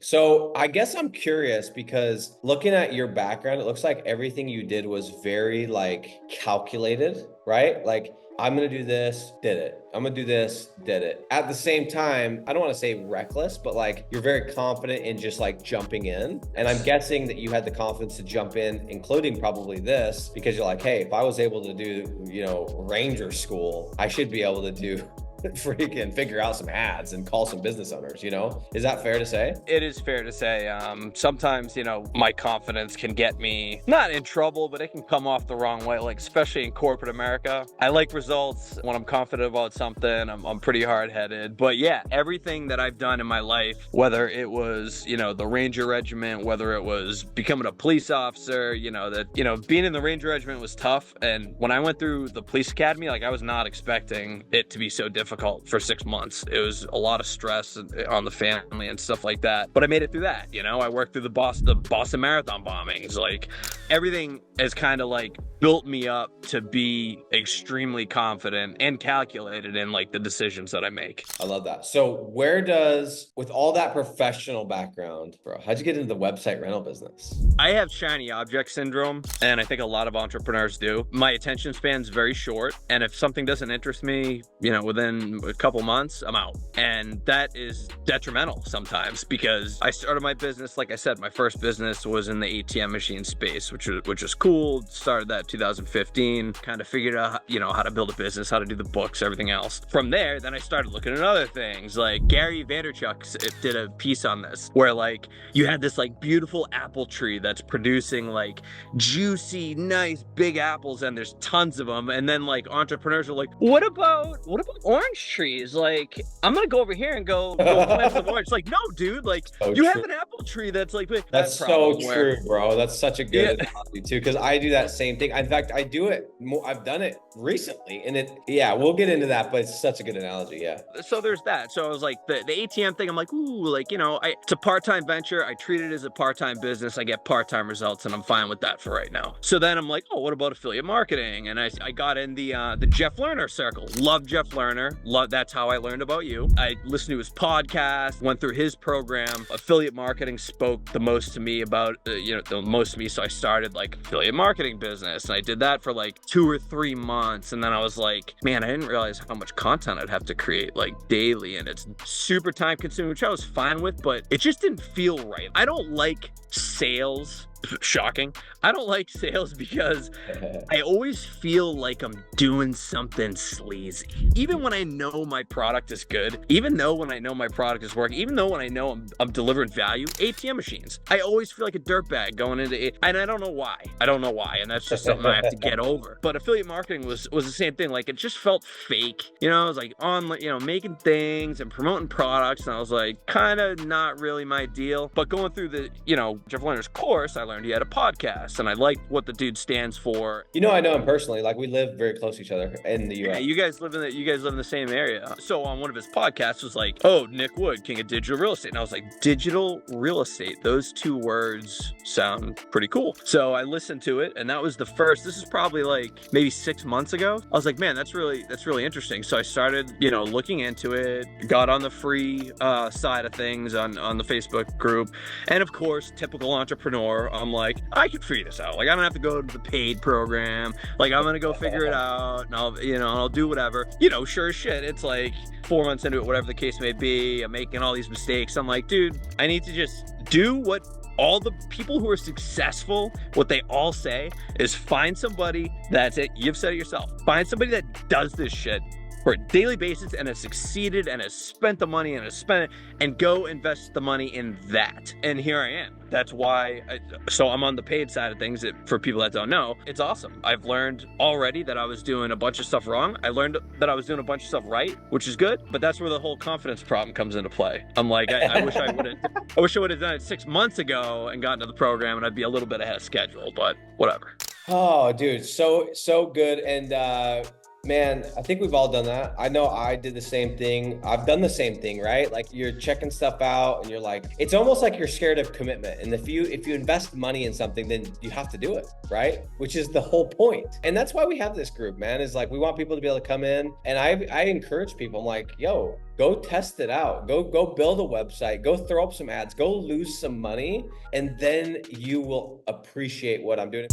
So I guess I'm curious because looking at your background, it looks like everything you did was very like calculated, right? Like I'm gonna do this, did it. I'm gonna do this, did it. At the same time, I don't want to say reckless, but like you're very confident in just like jumping in. And I'm guessing that you had the confidence to jump in, including probably this, because you're like, hey, if I was able to do, Ranger school, I should be able to do freaking figure out some ads and call some business owners, Is that fair to say? It is fair to say, sometimes, my confidence can get me not in trouble, but it can come off the wrong way, like especially in corporate America. I like results. When I'm confident about something, I'm pretty hard-headed. But yeah, everything that I've done in my life, whether it was, the Ranger Regiment, whether it was becoming a police officer, being in the Ranger Regiment was tough. And when I went through the police academy, like I was not expecting it to be so difficult for 6 months. It was a lot of stress on the family and stuff like that, but I made it through that. I worked through the Boston Marathon bombings. Like everything has kind of like built me up to be extremely confident and calculated in like the decisions that I make. I love that. So with all that professional background, bro, how'd you get into the website rental business? I have shiny object syndrome, and I think a lot of entrepreneurs do. My attention span's very short, and if something doesn't interest me, within a couple months, I'm out. And that is detrimental sometimes because I started my business, like I said, my first business was in the ATM machine space, which was cool. Started that 2015, kind of figured out, how to build a business, how to do the books, everything else. From there, then I started looking at other things. Like Gary Vaynerchuk did a piece on this where like you had this like beautiful apple tree that's producing like juicy, nice big apples, and there's tons of them. And then like entrepreneurs are like, what about orange trees? Like I'm gonna go over here and go plant some orange. Like, no, dude, like So you have true. an apple tree that's like big. That's so true, bro. That's such a good analogy too, because I do that same thing. In fact, I do it more. I've done it recently, and yeah, we'll get into that, but it's such a good analogy. Yeah. So there's that. So I was like, the ATM thing, I'm like, ooh, like, it's a part-time venture. I treat it as a part-time business. I get part-time results, and I'm fine with that for right now. So then I'm like, oh, what about affiliate marketing? And I got in the Jeff Lerner circle. Love Jeff Lerner. That's how I learned about you. I listened to his podcast, went through his program. Affiliate marketing spoke the most to me about, the most to me. So I started like affiliate marketing business, and I did that for like 2 or 3 months. And then I was like, man, I didn't realize how much content I'd have to create like daily, and it's super time consuming, which I was fine with, but it just didn't feel right. I don't like sales. Shocking. I don't like sales because I always feel like I'm doing something sleazy. Even when I know my product is good, even though when I know my product is working, even though when I know I'm delivering value, ATM machines, I always feel like a dirtbag going into it. And I don't know why. And that's just something I have to get over. But affiliate marketing was the same thing. Like it just felt fake. I was like on, making things and promoting products. And I was like, kind of not really my deal. But going through the, Jeff Lerner's course, I learned he had a podcast, and I liked what the dude stands for. I know him personally. Like we live very close to each other in the US. Yeah, you guys live in the same area. So on one of his podcasts was like, oh, Nick Wood, king of digital real estate. And I was like, digital real estate, those 2 words sound pretty cool. So I listened to it, and that was this is probably like maybe 6 months ago. I was like, man, that's really interesting. So I started, looking into it, got on the free side of things on the Facebook group. And of course, typical entrepreneur, I'm like, I can figure this out. Like I don't have to go to the paid program. Like I'm gonna go figure it out, and I'll do whatever. Sure as shit, it's like 4 months into it, whatever the case may be, I'm making all these mistakes. I'm like, dude, I need to just do what all the people who are successful, what they all say is find somebody that's it. You've said it yourself. Find somebody that does this shit for a daily basis and has succeeded and has spent the money and has spent it, and go invest the money in that. And here I am. That's why so I'm on the paid side of things. For people that don't know, it's awesome. I've learned already that I was doing a bunch of stuff wrong. I learned that I was doing a bunch of stuff right, which is good, but that's where the whole confidence problem comes into play. I'm like, I wish I would have done it 6 months ago and gotten to the program, and I'd be a little bit ahead of schedule, but whatever. Oh, dude, so good. And Man, I think we've all done that. I know I did the same thing. I've done the same thing, right? Like you're checking stuff out and you're like, it's almost like you're scared of commitment. And if you invest money in something, then you have to do it, right? Which is the whole point. And that's why we have this group, man, is like we want people to be able to come in. And I encourage people, I'm like, yo, go test it out. Go build a website, go throw up some ads, go lose some money, and then you will appreciate what I'm doing.